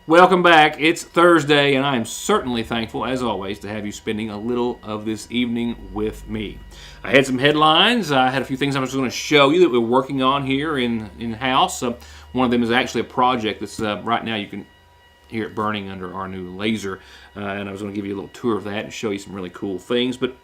Welcome back. It's Thursday, and I am certainly thankful, as always, to have you spending a little of this evening with me. I had some headlines. I had a few things I was going to show you that we're working on here in-house. One of them is actually a project that's right now you can hear it burning under our new laser, and I was going to give you a little tour of that and show you some really cool things, but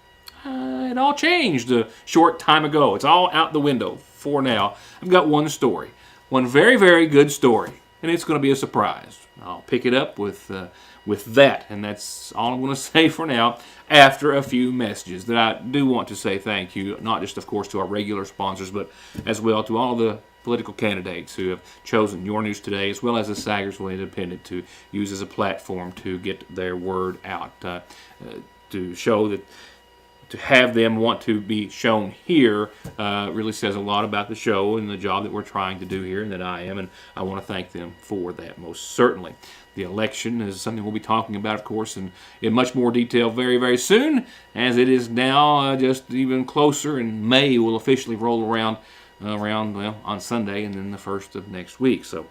it all changed a short time ago. It's all out the window for now. I've got one story, one very, very good story, and it's going to be a surprise. I'll pick it up with that, and that's all I'm going to say for now after a few messages that I do want to say thank you, not just, of course, to our regular sponsors, but as well to all the political candidates who have chosen Your News Today, as well as the Sagersville Independent, to use as a platform to get their word out, to show that to have them want to be shown here really says a lot about the show and the job that we're trying to do here, and that I am, and I want to thank them for that most certainly. The election is something we'll be talking about, of course, in much more detail very, very soon, as it is now just even closer, and May will officially roll around on Sunday and then the first of next week. So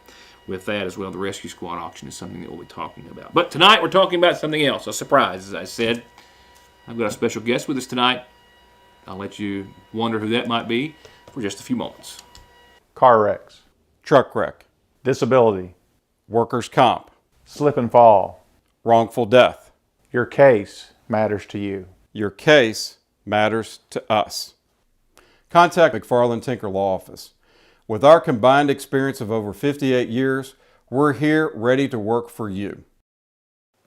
with that as well, the Rescue Squad auction is something that we'll be talking about. But tonight we're talking about something else, a surprise, as I said. I've got a special guest with us tonight. I'll let you wonder who that might be for just a few moments. Car wrecks, Truck wreck, disability, workers' comp, slip and fall. wrongful death. Your case matters to you. Your case matters to us. Contact McFarland Tinker Law Office. With our combined experience of over 58 years, we're here ready to work for you.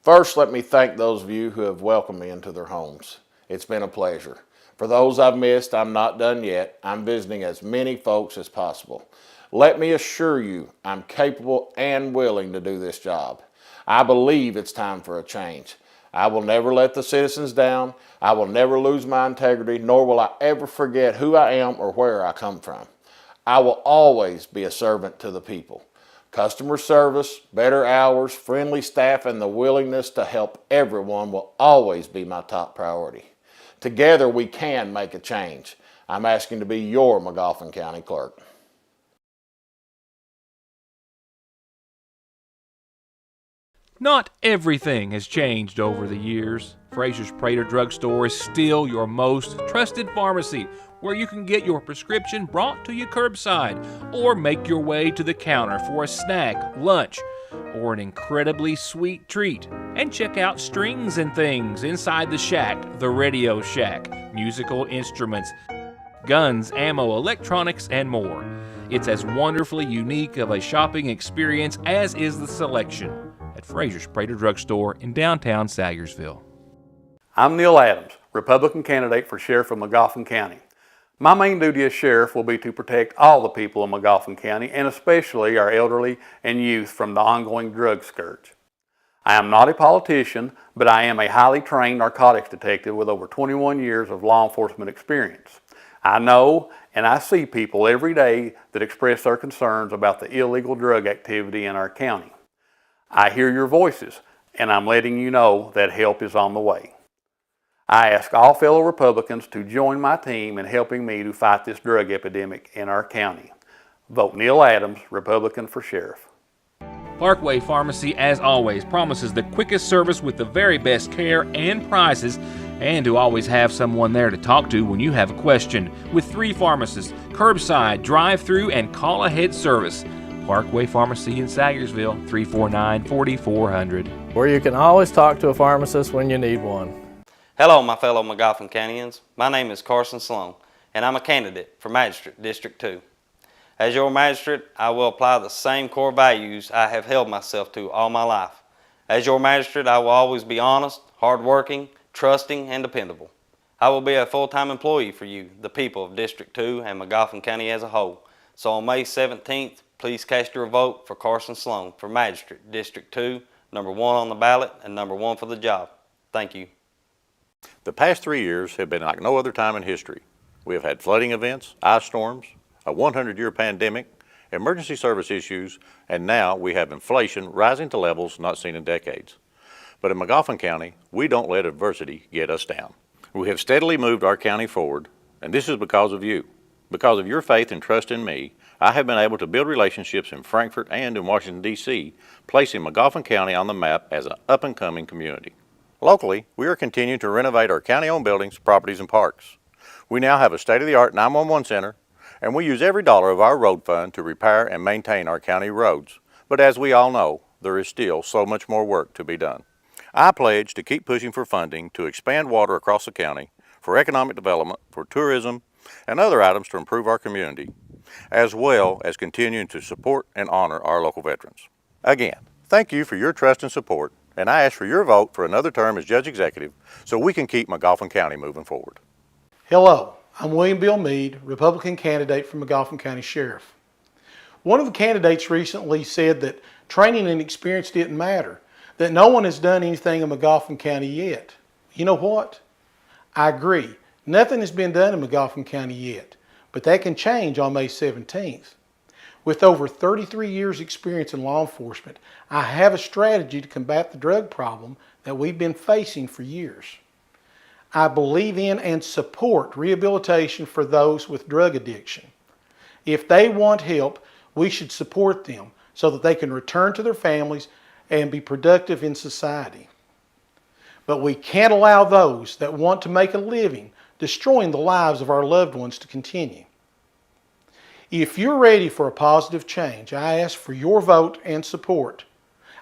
First, let me thank those of you who have welcomed me into their homes. It's been a pleasure. For those I've missed, I'm not done yet. I'm visiting as many folks as possible. Let me assure you, I'm capable and willing to do this job. I believe it's time for a change. I will never let the citizens down. I will never lose my integrity, nor will I ever forget who I am or where I come from. I will always be a servant to the people. Customer service, better hours, friendly staff, and the willingness to help everyone will always be my top priority. Together we can make a change. I'm asking to be your Mcgoffin County Clerk. Not everything has changed over the years. Frazier's Prater Drugstore is still your most trusted pharmacy, where you can get your prescription brought to you curbside, or make your way to the counter for a snack, lunch, or an incredibly sweet treat. And check out Strings and Things inside the shack, the Radio Shack, musical instruments, guns, ammo, electronics, and more. It's as wonderfully unique of a shopping experience as is the selection at Frazier's Prater Drugstore in downtown Sagersville. I'm Neil Adams, Republican candidate for Sheriff of Mcgoffin County. My main duty as sheriff will be to protect all the people of Mcgoffin County, and especially our elderly and youth, from the ongoing drug scourge. I am not a politician, but I am a highly trained narcotics detective with over 21 years of law enforcement experience. I know and I see people every day that express their concerns about the illegal drug activity in our county. I hear your voices, and I'm letting you know that help is on the way. I ask all fellow Republicans to join my team in helping me to fight this drug epidemic in our county. Vote Neil Adams, Republican for Sheriff. Parkway Pharmacy, as always, promises the quickest service with the very best care and prices, and to always have someone there to talk to when you have a question. With 3 pharmacists, curbside, drive-through, and call-ahead service. Parkway Pharmacy in Sagersville, 349-4400. Where you can always talk to a pharmacist when you need one. Hello, my fellow Mcgoffin Countyans. My name is Carson Sloan, and I'm a candidate for Magistrate District 2. As your magistrate, I will apply the same core values I have held myself to all my life. As your magistrate, I will always be honest, hardworking, trusting, and dependable. I will be a full-time employee for you, the people of District 2 and Mcgoffin County as a whole. So on May 17th, please cast your vote for Carson Sloan for Magistrate District 2, number 1 on the ballot and number 1 for the job. Thank you. The past 3 years have been like no other time in history. We have had flooding events, ice storms, a 100-year pandemic, emergency service issues, and now we have inflation rising to levels not seen in decades. But in Mcgoffin County, we don't let adversity get us down. We have steadily moved our county forward, and this is because of you. Because of your faith and trust in me, I have been able to build relationships in Frankfort and in Washington, D.C., placing Mcgoffin County on the map as an up-and-coming community. Locally, we are continuing to renovate our county-owned buildings, properties, and parks. We now have a state-of-the-art 911 center, and we use every dollar of our road fund to repair and maintain our county roads. But as we all know, there is still so much more work to be done. I pledge to keep pushing for funding to expand water across the county, for economic development, for tourism, and other items to improve our community, as well as continuing to support and honor our local veterans. Again, thank you for your trust and support, and I ask for your vote for another term as Judge Executive so we can keep Mcgoffin County moving forward. Hello, I'm William Bill Meade, Republican candidate for Mcgoffin County Sheriff. One of the candidates recently said that training and experience didn't matter, that no one has done anything in Mcgoffin County yet. You know what? I agree. Nothing has been done in Mcgoffin County yet, but that can change on May 17th. With over 33 years experience in law enforcement, I have a strategy to combat the drug problem that we've been facing for years. I believe in and support rehabilitation for those with drug addiction. If they want help, we should support them so that they can return to their families and be productive in society. But we can't allow those that want to make a living destroying the lives of our loved ones to continue. If you're ready for a positive change, I ask for your vote and support.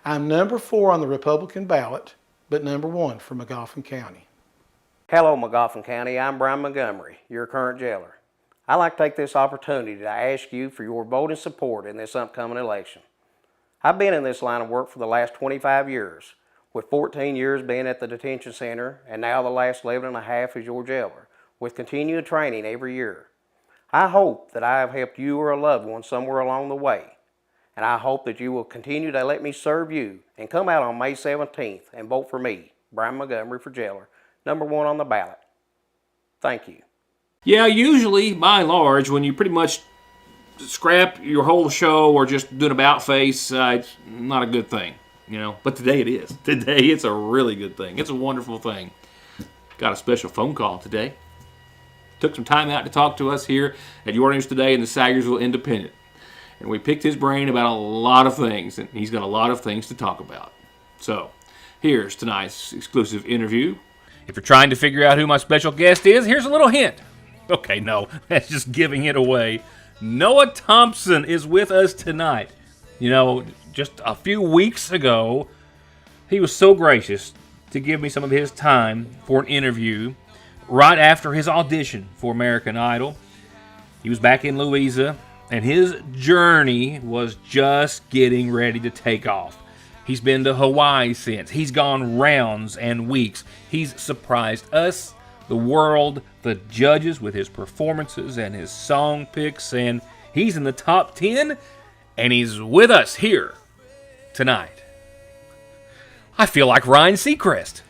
I'm number 4 on the Republican ballot, but number 1 for Mcgoffin County. Hello, Mcgoffin County. I'm Brian Montgomery, your current jailer. I'd like to take this opportunity to ask you for your vote and support in this upcoming election. I've been in this line of work for the last 25 years, with 14 years being at the detention center, and now the last 11 and a half as your jailer, with continued training every year. I hope that I have helped you or a loved one somewhere along the way, and I hope that you will continue to let me serve you and come out on May 17th and vote for me, Brian Montgomery, for jailer, number 1 on the ballot. Thank you. Yeah, usually, by and large, when you pretty much scrap your whole show or just do an about face, it's not a good thing, you know. But today it is. Today it's a really good thing. It's a wonderful thing. Got a special phone call today. Took some time out to talk to us here at Your News Today in the Sagersville Independent. And we picked his brain about a lot of things, and he's got a lot of things to talk about. So, here's tonight's exclusive interview. If you're trying to figure out who my special guest is, here's a little hint. Okay, no, that's just giving it away. Noah Thompson is with us tonight. You know, just a few weeks ago, he was so gracious to give me some of his time for an interview right after his audition for American Idol. He was back in Louisa, and his journey was just getting ready to take off. He's been to Hawaii since. He's gone rounds and weeks. He's surprised us, the world, the judges with his performances and his song picks, and he's in the top 10, and he's with us here tonight. I feel like Ryan Seacrest.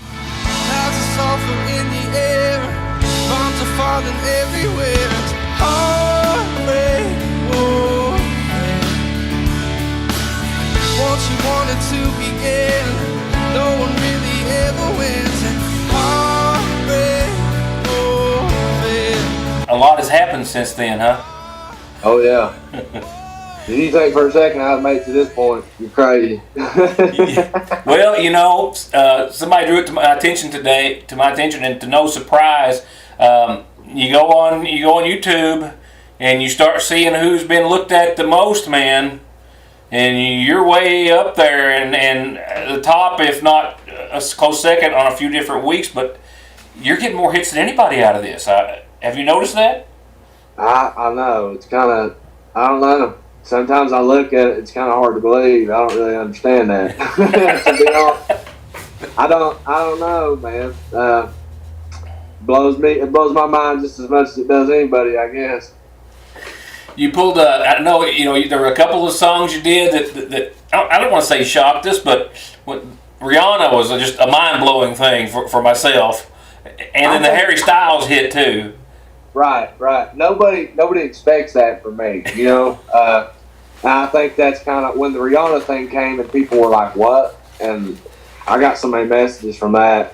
Clouds are sulfur in the air, bombs are falling everywhere. Heartbreak, oh, once you wanted to begin, no one really ever wins. Heartbreak, oh, A lot has happened since then, huh? Oh yeah. Did you think for a second I'd make it to this point? You're crazy. Well, you know, somebody drew it to my attention today, and to no surprise, you go on YouTube and you start seeing who's been looked at the most, man, and you're way up there and the top, if not a close second on a few different weeks, but you're getting more hits than anybody out of this. Have you noticed that? I know. It's kind of, I don't know. Sometimes I look at it, it's kind of hard to believe. I don't really understand that. To be honest, I don't know, man. It blows my mind just as much as it does anybody, I guess. You pulled I know, you know, there were a couple of songs you did that I don't want to say shocked us, but Rihanna was just a mind-blowing thing for myself. And then the Harry Styles hit too. Right. Nobody expects that from me, you know. I think that's kind of when the Rihanna thing came and people were like, "What?" And I got so many messages from that.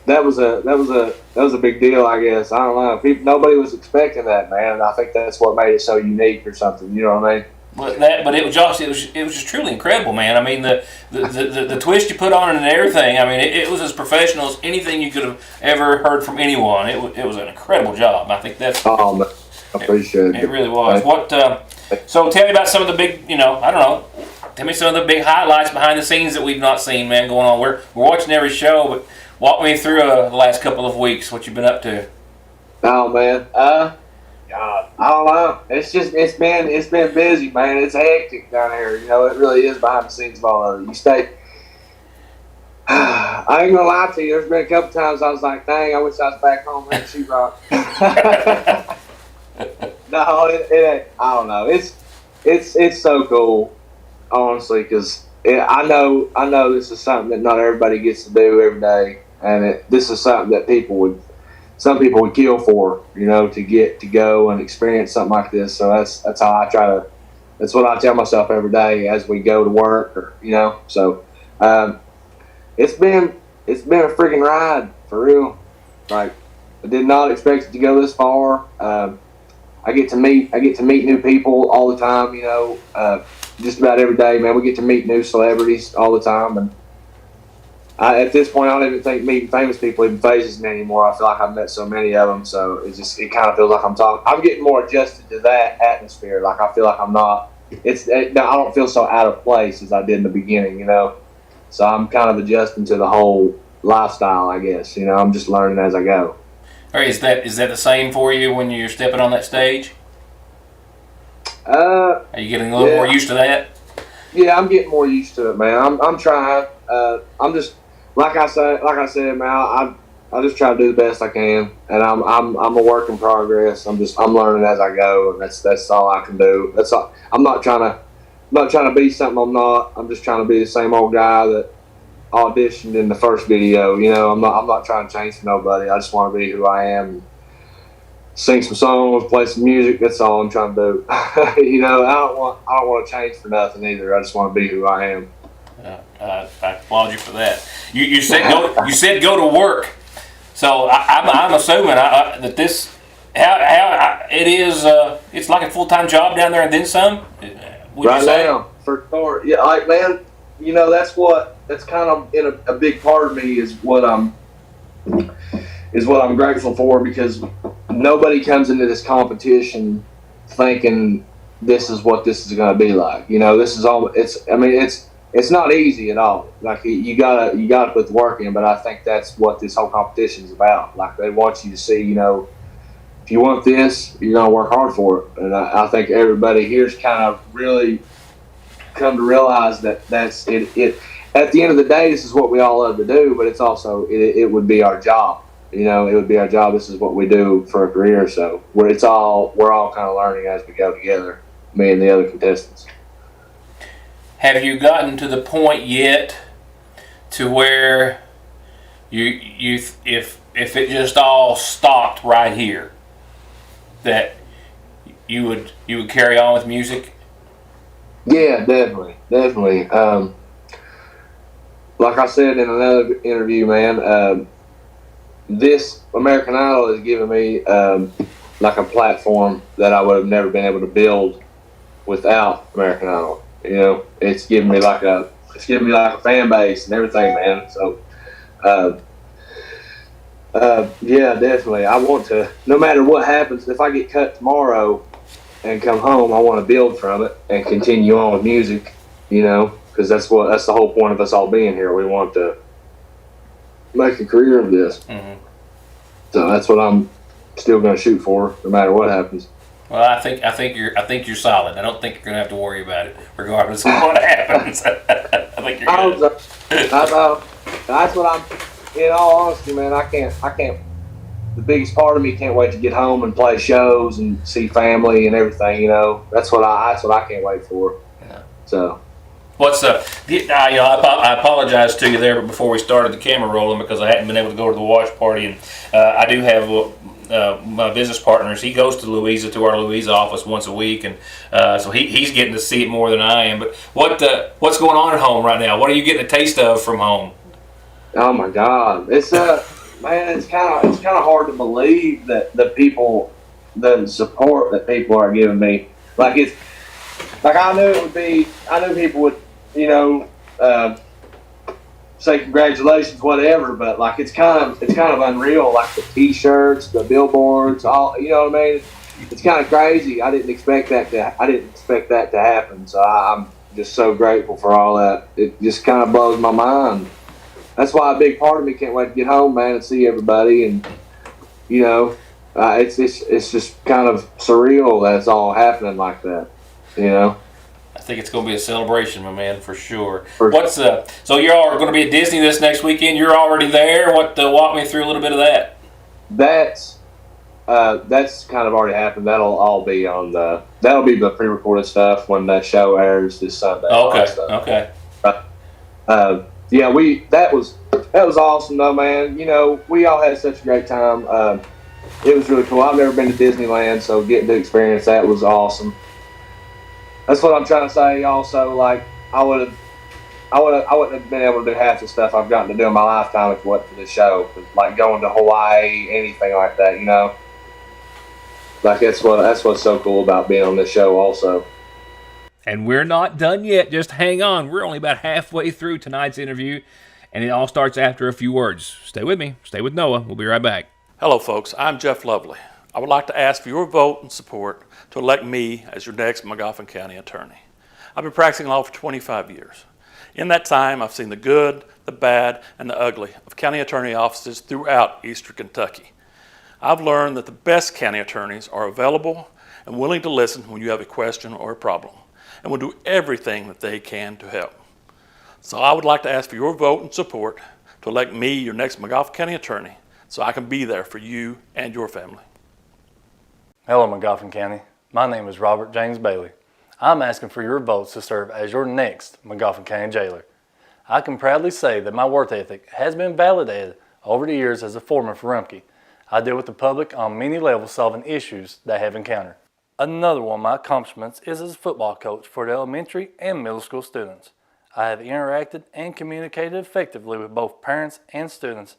that was a big deal, I guess. I don't know. Nobody was expecting that, man. And I think that's what made it so unique or something. You know what I mean? But it was just truly incredible, man. I mean, the twist you put on it and everything. I mean, it was as professional as anything you could have ever heard from anyone. It was an incredible job. I think that's. Oh, man. I appreciate it. It really was. So tell me about some of the big, I don't know. Tell me some of the big highlights behind the scenes that we've not seen, man, going on. We're watching every show, but walk me through the last couple of weeks. What you've been up to? Oh, man. God, I don't know. It's been busy, man. It's hectic down here. It really is behind the scenes of all of it. You stay. I ain't gonna lie to you. There's been a couple times I was like, dang, I wish I was back home in sheetrock. No, it ain't. I don't know. It's so cool, honestly, because I know this is something that not everybody gets to do every day, and this is something that some people would kill for, to get to go and experience something like this. So that's how that's what I tell myself every day as we go to work, or So it's been a freaking ride for real. Like, I did not expect it to go this far. I get to meet new people all the time. Just about every day, man. We get to meet new celebrities all the time, and at this point, I don't even think meeting famous people even phases me anymore. I feel like I've met so many of them, so it kind of feels like I'm getting more adjusted to that atmosphere. Like, I feel like I'm not. I don't feel so out of place as I did in the beginning, So I'm kind of adjusting to the whole lifestyle, I guess. I'm just learning as I go. All right, is that the same for you when you're stepping on that stage? Are you getting a little more used to that? Yeah, I'm getting more used to it, man. I'm trying. I'm just like I said, man. I just try to do the best I can, and I'm a work in progress. I'm learning as I go, and that's all I can do. That's all. I'm not trying to be something I'm not. I'm just trying to be the same old guy that auditioned in the first video. I'm not trying to change for nobody. I just want to be who I am. Sing some songs, play some music. That's all I'm trying to do. I don't want to change for nothing either. I just want to be who I am. I applaud you for that. You said go to work. So I'm assuming that this it is. It's like a full-time job down there and then some. Right now, for sure. Yeah, like, man. That's kind of in a big part of me is what I'm grateful for, because nobody comes into this competition thinking this is what this is going to be like. This is all. It's not easy at all. Like, you gotta put the work in, but I think that's what this whole competition is about. Like, they want you to see, if you want this, you're gonna work hard for it. And I think everybody here's kind of really come to realize that that's it. At the end of the day, this is what we all love to do, but it's also it would be our job. It would be our job. This is what we do for a career. So we're all kind of learning as we go together, me and the other contestants. Have you gotten to the point yet to where if it just all stopped right here, that you would carry on with music? Yeah, definitely. Like I said in another interview, man, this American Idol has given me like a platform that I would have never been able to build without American Idol. It's given me like a fan base and everything, man. So, yeah, definitely. I want to. No matter what happens, if I get cut tomorrow and come home, I want to build from it and continue on with music. Because that's the whole point of us all being here. We want to make a career of this. Mm-hmm. So that's what I'm still going to shoot for, no matter what happens. Well, I think you're solid. I don't think you're going to have to worry about it, regardless of what happens. I think you're good. That's what I'm. In all honesty, man, I can't. The biggest part of me can't wait to get home and play shows and see family and everything. That's what I can't wait for. Yeah. So. I apologize to you there before we started the camera rolling, because I hadn't been able to go to the watch party, and I do have my business partners. He goes to our Louisa office once a week, and so he's getting to see it more than I am. But what's going on at home right now? What are you getting a taste of from home? Oh my God, it's man, it's kind of hard to believe that the support that people are giving me. Like I knew people would, say congratulations, whatever. But like it's kind of unreal. Like the T-shirts, the billboards, all, you know what I mean? It's kind of crazy. I didn't expect that to happen. So I'm just so grateful for all that. It just kind of blows my mind. That's why a big part of me can't wait to get home, man, and see everybody. And it's just kind of surreal that it's all happening like that. I think it's going to be a celebration, my man, for sure. So you're all going to be at Disney this next weekend. You're already there. Walk me through a little bit of that. That's kind of already happened. That'll be the pre-recorded stuff when that show airs this Sunday. Okay. That was awesome though, man. We all had such a great time. It was really cool. I've never been to Disneyland, so getting to experience that was awesome. That's what I'm trying to say. Also, like I wouldn't have been able to do half the stuff I've gotten to do in my lifetime if it wasn't for this show. Like going to Hawaii, anything like that, Like that's what's so cool about being on this show also. And we're not done yet. Just hang on. We're only about halfway through tonight's interview, and it all starts after a few words. Stay with me. Stay with Noah. We'll be right back. Hello, folks. I'm Jeff Lovely. I would like to ask for your vote and support to elect me as your next Mcgoffin County attorney. I've been practicing law for 25 years. In that time, I've seen the good, the bad, and the ugly of county attorney offices throughout eastern Kentucky. I've learned that the best county attorneys are available and willing to listen when you have a question or a problem, and will do everything that they can to help. So I would like to ask for your vote and support to elect me your next Mcgoffin County attorney so I can be there for you and your family. Hello, Mcgoffin County. My name is Robert James Bailey. I'm asking for your votes to serve as your next Mcgoffin County jailer. I can proudly say that my work ethic has been validated over the years as a foreman for Rumpke. I deal with the public on many levels, solving issues they have encountered. Another one of my accomplishments is as a football coach for the elementary and middle school students. I have interacted and communicated effectively with both parents and students,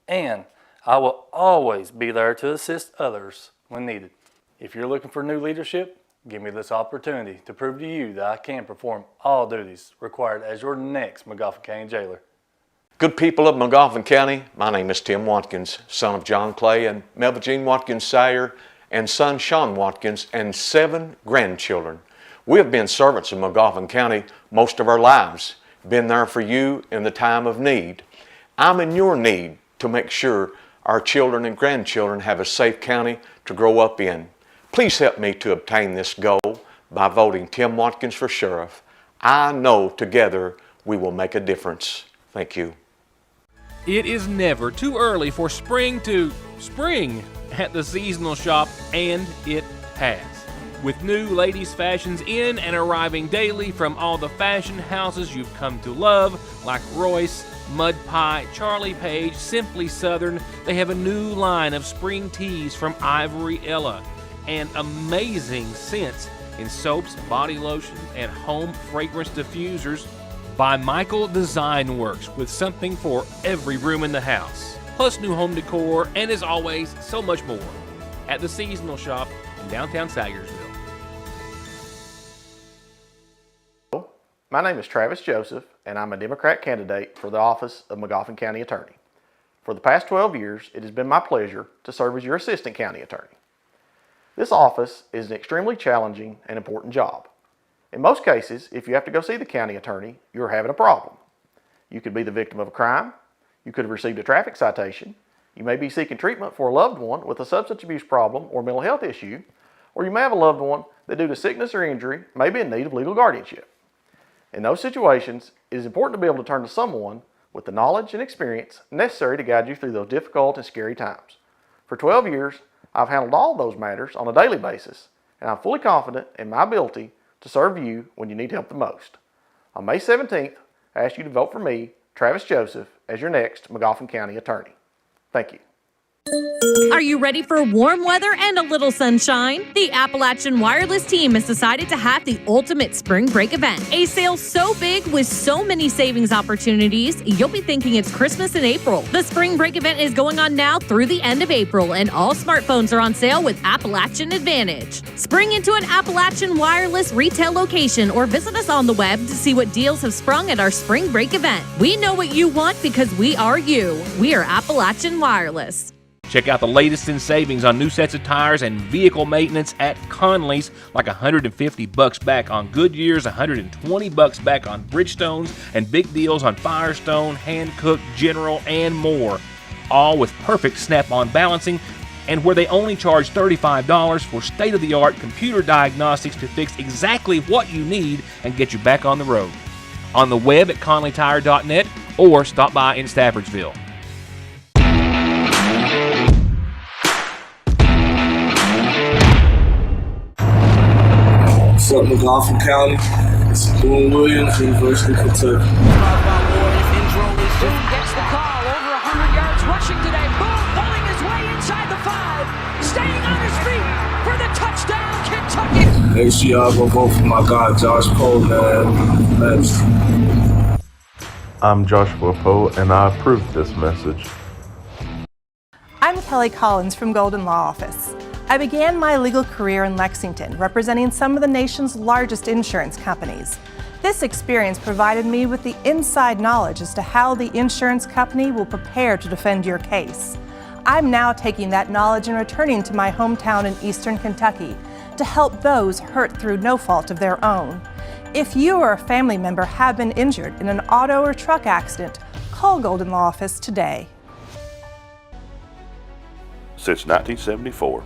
and I will always be there to assist others when needed. If you're looking for new leadership, give me this opportunity to prove to you that I can perform all duties required as your next Mcgoffin County jailer. Good people of Mcgoffin County, my name is Tim Watkins, son of John Clay and Melba Jean Watkins Sire, and son Sean Watkins, and 7 grandchildren. We have been servants of Mcgoffin County most of our lives, been there for you in the time of need. I'm in your need to make sure our children and grandchildren have a safe county to grow up in. Please help me to obtain this goal by voting Tim Watkins for sheriff. I know together we will make a difference. Thank you. It is never too early for spring to spring at the seasonal shop, and it has. With new ladies' fashions in and arriving daily from all the fashion houses you've come to love, like Royce, Mud Pie, Charlie Page, Simply Southern. They have a new line of spring tees from Ivory Ella, and amazing scents in soaps, body lotions, and home fragrance diffusers by Michael Design Works, with something for every room in the house. Plus new home decor, and as always, so much more at the seasonal shop in downtown Sagersville. My name is Travis Joseph, and I'm a Democrat candidate for the office of Mcgoffin County Attorney. For the past 12 years, it has been my pleasure to serve as your Assistant County Attorney. This office is an extremely challenging and important job. In most cases, if you have to go see the county attorney, you're having a problem. You could be the victim of a crime, you could have received a traffic citation, you may be seeking treatment for a loved one with a substance abuse problem or mental health issue, or you may have a loved one that due to sickness or injury may be in need of legal guardianship. In those situations, it is important to be able to turn to someone with the knowledge and experience necessary to guide you through those difficult and scary times. For 12 years, I've handled all those matters on a daily basis, and I'm fully confident in my ability to serve you when you need help the most. On May 17th, I ask you to vote for me, Travis Joseph, as your next Mcgoffin County Attorney. Thank you. Are you ready for warm weather and a little sunshine? The Appalachian Wireless team has decided to have the ultimate spring break event. A sale so big with so many savings opportunities, you'll be thinking it's Christmas in April. The spring break event is going on now through the end of April, and all smartphones are on sale with Appalachian Advantage. Spring into an Appalachian Wireless retail location or visit us on the web to see what deals have sprung at our spring break event. We know what you want because we are you. We are Appalachian Wireless. Check out the latest in savings on new sets of tires and vehicle maintenance at Conley's, like $150 back on Goodyears, $120 back on Bridgestones, and big deals on Firestone, Hankook, General, and more. All with perfect snap-on balancing, and where they only charge $35 for state-of-the-art computer diagnostics to fix exactly what you need and get you back on the road. On the web at conleytire.net or stop by in Staffordsville. What's up, Mcgoffin County? It's Boone Williams, University of Kentucky. Boone gets the call, over 100 yards rushing today. Boone pulling his way inside the 5, staying on his feet for the touchdown, Kentucky. Make sure y'all go vote for my guy, Josh Poe, man. I'm Joshua Poe, and I approve this message. I'm Kelly Collins from Golden Law Office. I began my legal career in Lexington, representing some of the nation's largest insurance companies. This experience provided me with the inside knowledge as to how the insurance company will prepare to defend your case. I'm now taking that knowledge and returning to my hometown in Eastern Kentucky to help those hurt through no fault of their own. If you or a family member have been injured in an auto or truck accident, call Golden Law Office today. Since 1974,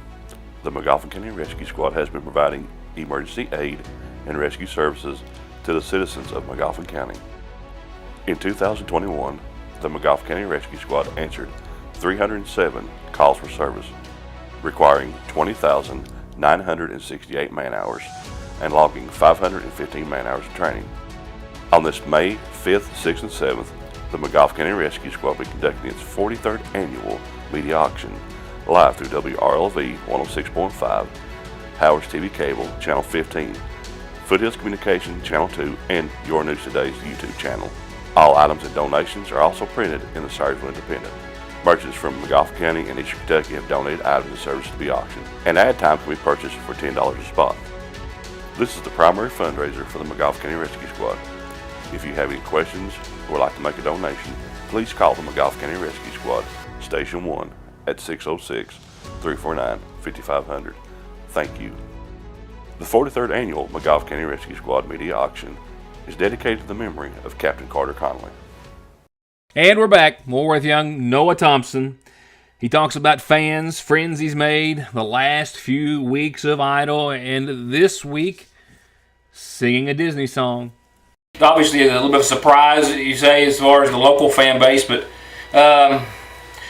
the Mcgoffin County Rescue Squad has been providing emergency aid and rescue services to the citizens of Mcgoffin County. In 2021, the Mcgoffin County Rescue Squad answered 307 calls for service, requiring 20,968 man-hours and logging 515 man-hours of training. On this May 5th, 6th, and 7th, the Mcgoffin County Rescue Squad will be conducting its 43rd annual media auction live through WRLV 106.5, Howard's TV Cable, Channel 15, Foothills Communication, Channel 2, and YourNewsToday's YouTube channel. All items and donations are also printed in the Syracusville Independent. Merchants from Mcgoffin County and Eastern Kentucky have donated items and services to be auctioned, and ad time can be purchased for $10 a spot. This is the primary fundraiser for the Mcgoffin County Rescue Squad. If you have any questions or would like to make a donation, please call the Mcgoffin County Rescue Squad, Station 1, at 606-349-5500. Thank you. The 43rd annual Mcgoffin County Rescue Squad media auction is dedicated to the memory of Captain Carter Connolly. And we're back, more with young Noah Thompson. He talks about fans, friends he's made, the last few weeks of Idol, and this week, singing a Disney song. Obviously, a little bit of a surprise, you say, as far as the local fan base, but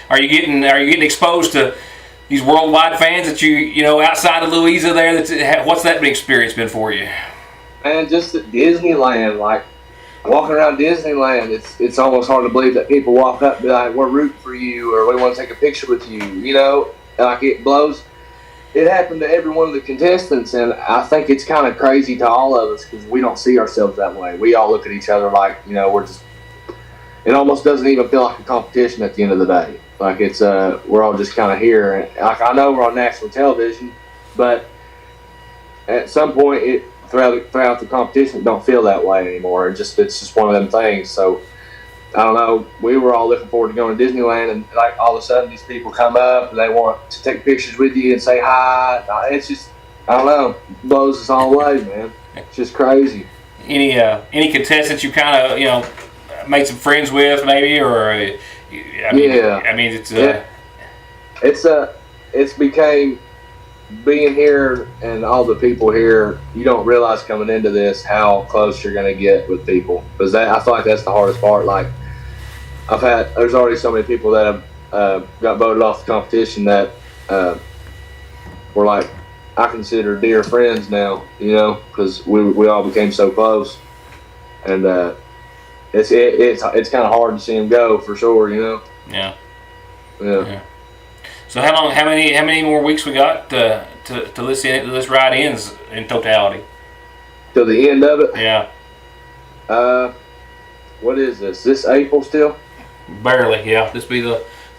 are you getting exposed to these worldwide fans that you know outside of Louisa there? What's that experience been for you? Man, just at Disneyland, like walking around Disneyland, it's almost hard to believe that people walk up and be like, "We're rooting for you," or "We want to take a picture with you." You know, like it blows. It happened to every one of the contestants, and I think it's kind of crazy to all of us because we don't see ourselves that way. We all look at each other like, you know, it almost doesn't even feel like a competition at the end of the day. Like it's we're all just kind of here. And like I know we're on national television, but at some point throughout the competition, it don't feel that way anymore. It's just one of them things. So I don't know. We were all looking forward to going to Disneyland, and like all of a sudden these people come up and they want to take pictures with you and say hi. It's just, I don't know, it blows us all away, man. It's just crazy. Any contestants you kind of made some friends with maybe, or it's became being here and all the people here. You don't realize coming into this how close you're going to get with people, because I feel like that's the hardest part. Like there's already so many people that have got voted off the competition that were like, I consider dear friends now, because we all became so close, and it's kind of hard to see them go for sure, Yeah. So how many more weeks we got to this ride ends in totality? Till the end of it? Yeah. What is this? This April still? Barely, yeah.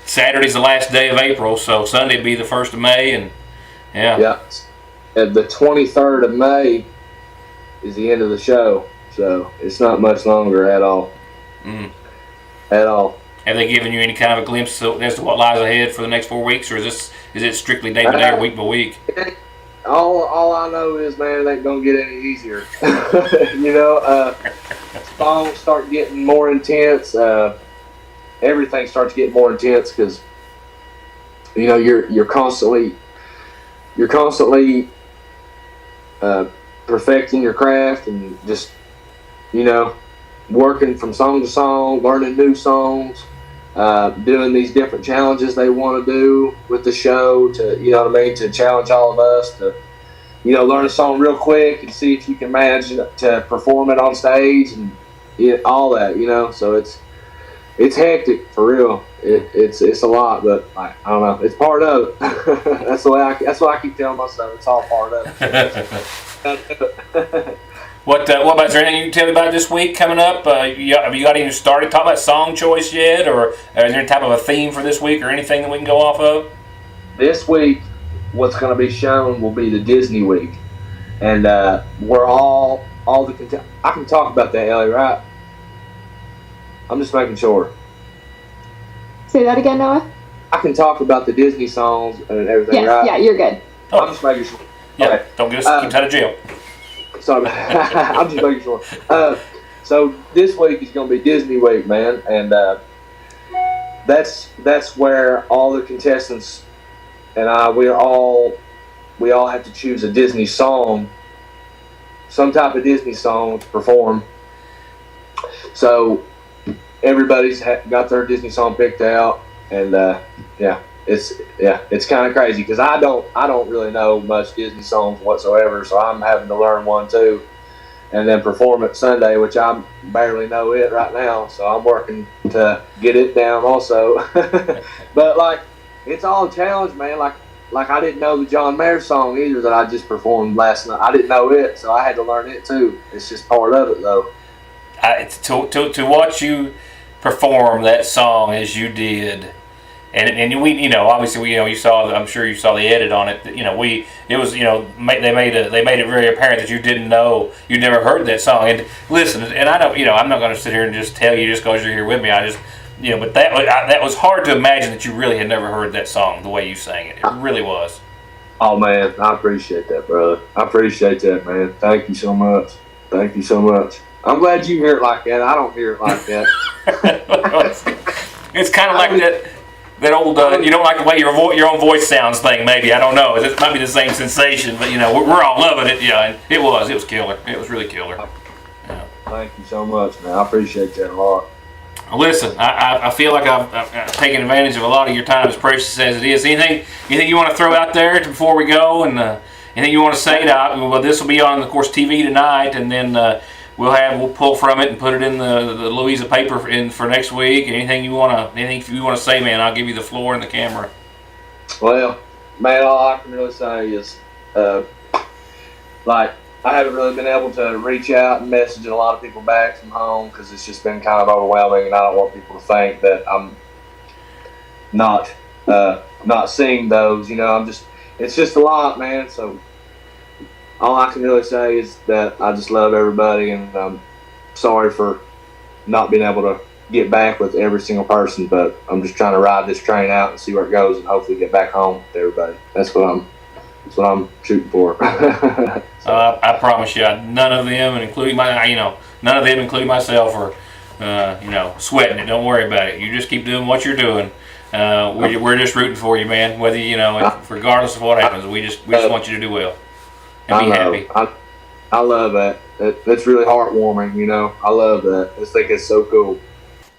Saturday's the last day of April, so Sunday'd be the 1st of May, and yeah. Yeah. And the 23rd of May is the end of the show, so it's not much longer at all. At all. Have they given you any kind of a glimpse as to what lies ahead for the next 4 weeks, or is it strictly day by day or week by week? All I know is, man, it ain't gonna get any easier. Songs start getting more intense. Everything starts getting more intense because you're constantly perfecting your craft and just working from song to song, learning new songs, doing these different challenges they want to do with the show to challenge all of us to learn a song real quick and see if you can manage to perform it on stage and all that, so it's hectic for real. It's a lot, but I don't know, it's part of it. that's what I keep telling myself, it's all part of it. What about, is there anything you can tell me about this week coming up? Have you got even started talking about song choice yet, or is there any type of a theme for this week or anything that we can go off of? This week, what's going to be shown will be the Disney week, and we're all the I can talk about that, Ellie, right? I'm just making sure. Say that again, Noah. I can talk about the Disney songs and everything, yes, right? Yeah, you're good. I'm just making sure. Yeah, okay. Don't get us kicked out of jail. Sorry, I'm just making sure. So this week is going to be Disney week, man, and that's where all the contestants and we all have to choose a Disney song, some type of Disney song to perform. So everybody's got their Disney song picked out, and it's kind of crazy because I don't really know much Disney songs whatsoever, so I'm having to learn one too, and then perform it Sunday, which I barely know it right now, so I'm working to get it down also. But it's all a challenge, man. Like I didn't know the John Mayer song either that I just performed last night. I didn't know it, so I had to learn it too. It's just part of it though. To watch you perform that song as you did, and we obviously you saw, I'm sure you saw the edit on it. They made it very apparent that you didn't know, you never heard that song. And listen, and I don't, I'm not going to sit here and just tell you just because you're here with me. I just, but that was hard to imagine that you really had never heard that song the way you sang it. It really was. Oh man, I appreciate that, brother. I appreciate that, man. Thank you so much. Thank you so much. I'm glad you hear it like that. I don't hear it like that. It's kind of like that old you don't like the way your own voice sounds thing. Maybe, I don't know. It might be the same sensation, but we're all loving it. Yeah, and it was killer. It was really killer. Yeah. Thank you so much, man. I appreciate that a lot. Listen, I feel like I've taken advantage of a lot of your time, as precious as it is. Anything you want to throw out there before we go, and anything you want to say? Well, this will be on, of course, TV tonight, and then we'll pull from it and put it in the Louisa paper for next week. Anything you want to say, man, I'll give you the floor and the camera. Well, man, all I can really say is, I haven't really been able to reach out and message a lot of people back from home because it's just been kind of overwhelming, and I don't want people to think that I'm not seeing those. It's just a lot, man. So all I can really say is that I just love everybody, and I'm sorry for not being able to get back with every single person, but I'm just trying to ride this train out and see where it goes, and hopefully get back home with everybody. That's what I'm shooting for. I promise you, none of them, including myself, are sweating it. Don't worry about it. You just keep doing what you're doing. We're just rooting for you, man. Whether regardless of what happens, we just want you to do well and be happy. I love that. That's really heartwarming. I love that. I think it's so cool.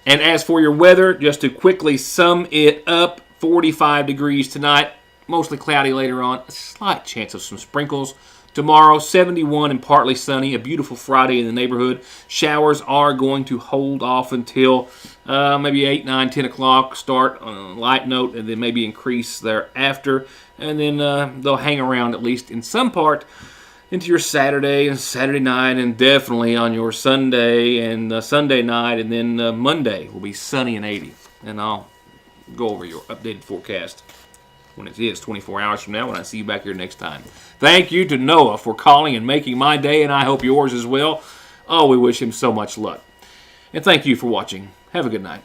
And as for your weather, just to quickly sum it up, 45 degrees tonight. Mostly cloudy later on. A slight chance of some sprinkles. Tomorrow, 71 and partly sunny. A beautiful Friday in the neighborhood. Showers are going to hold off until maybe 8, 9, 10 o'clock. Start on a light note and then maybe increase thereafter. And then they'll hang around, at least in some part, into your Saturday and Saturday night, and definitely on your Sunday and Sunday night. And then Monday will be sunny and 80. And I'll go over your updated forecast when it is 24 hours from now, when I see you back here next time. Thank you to Noah for calling and making my day, and I hope yours as well. Oh, we wish him so much luck. And thank you for watching. Have a good night.